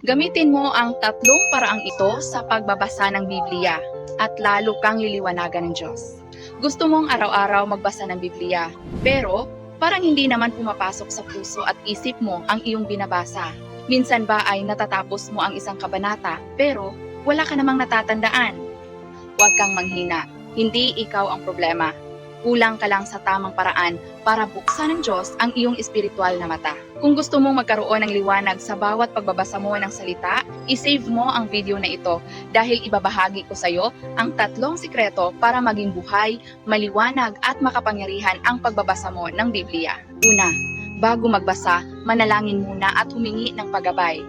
Gamitin mo ang tatlong paraang ito sa pagbabasa ng Biblia at lalo kang liliwanagan ng Diyos. Gusto mong araw-araw magbasa ng Biblia, pero parang hindi naman pumapasok sa puso at isip mo ang iyong binabasa. Minsan ba ay natatapos mo ang isang kabanata, pero wala ka namang natatandaan? Huwag kang manghina. Hindi ikaw ang problema. Kulang ka lang sa tamang paraan para buksan ng Diyos ang iyong espiritual na mata. Kung gusto mong magkaroon ng liwanag sa bawat pagbabasa mo ng salita, isave mo ang video na ito dahil ibabahagi ko sa iyo ang tatlong sikreto para maging buhay, maliwanag at makapangyarihan ang pagbabasa mo ng Biblia. Una, bago magbasa, manalangin muna at humingi ng paggabay.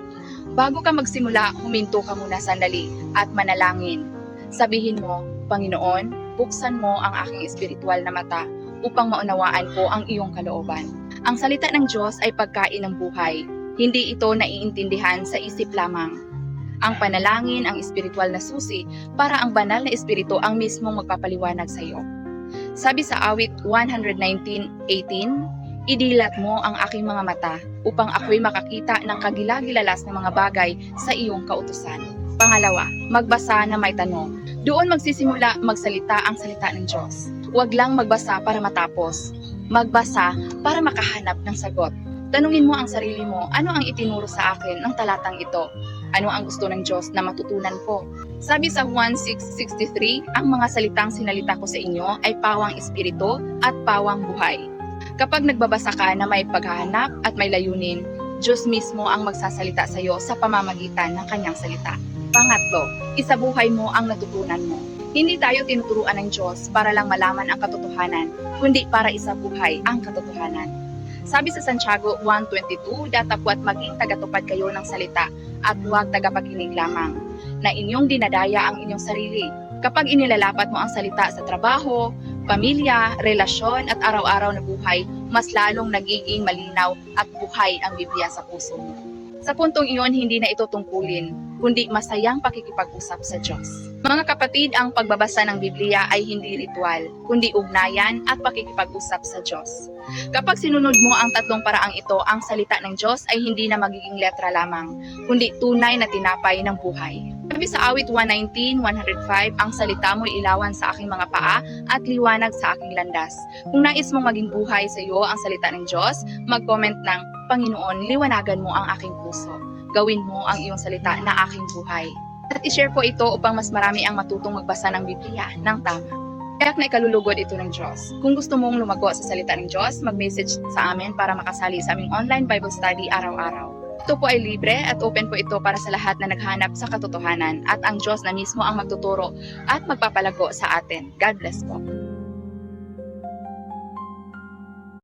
Bago ka magsimula, huminto ka muna sandali at manalangin. Sabihin mo, Panginoon, buksan mo ang aking espiritual na mata upang maunawaan ko ang iyong kalooban. Ang salita ng Diyos ay pagkain ng buhay. Hindi ito naiintindihan sa isip lamang. Ang panalangin ang espiritual na susi para ang banal na espiritu ang mismong magpapaliwanag sa iyo. Sabi sa awit 119:18, idilat mo ang aking mga mata upang ako'y makakita ng kagilagilalas na mga bagay sa iyong kautusan. Pangalawa, magbasa na may tanong. Doon magsisimula magsalita ang salita ng Diyos. Huwag lang magbasa para matapos. Magbasa para makahanap ng sagot. Tanungin mo ang sarili mo, ano ang itinuro sa akin ng talatang ito? Ano ang gusto ng Diyos na matutunan ko? Sabi sa Juan 6:63, ang mga salitang sinalita ko sa inyo ay pawang espiritu at pawang buhay. Kapag nagbabasa ka na may paghahanap at may layunin, Diyos mismo ang magsasalita sa iyo sa pamamagitan ng kanyang salita. Pangatlo, isabuhay mo ang natutunan mo. Hindi tayo tinuturuan ng Diyos para lang malaman ang katotohanan, kundi para isabuhay ang katotohanan. Sabi sa Santiago 1:22, datapwat maging tagatupad kayo ng salita at huwag tagapakinig lamang, na inyong dinadaya ang inyong sarili. Kapag inilalapat mo ang salita sa trabaho, pamilya, relasyon at araw-araw na buhay, mas lalong nagiging malinaw at buhay ang Biblia sa puso mo. Sa puntong iyon, hindi na ito tungkulin, kundi masayang pakikipag-usap sa Diyos. Mga kapatid, ang pagbabasa ng Biblia ay hindi ritual, kundi ugnayan at pakikipag-usap sa Diyos. Kapag sinunod mo ang tatlong paraang ito, ang salita ng Diyos ay hindi na magiging letra lamang, kundi tunay na tinapay ng buhay. Sabi sa awit 119:105, ang salita mo'y ilawan sa aking mga paa at liwanag sa aking landas. Kung nais mong maging buhay sa iyo ang salita ng Diyos, mag-comment ng, Panginoon, liwanagan mo ang aking puso. Gawin mo ang iyong salita na aking buhay. At i-share ko ito upang mas marami ang matutong magbasa ng Biblia ng tama. Kaya na ikalulugod ito ng Diyos. Kung gusto mong lumago sa salita ng Diyos, mag-message sa amin para makasali sa aming online Bible study araw-araw. Ito po ay libre at open po ito para sa lahat na naghanap sa katotohanan at ang Diyos na mismo ang magtuturo at magpapalago sa atin. God bless po.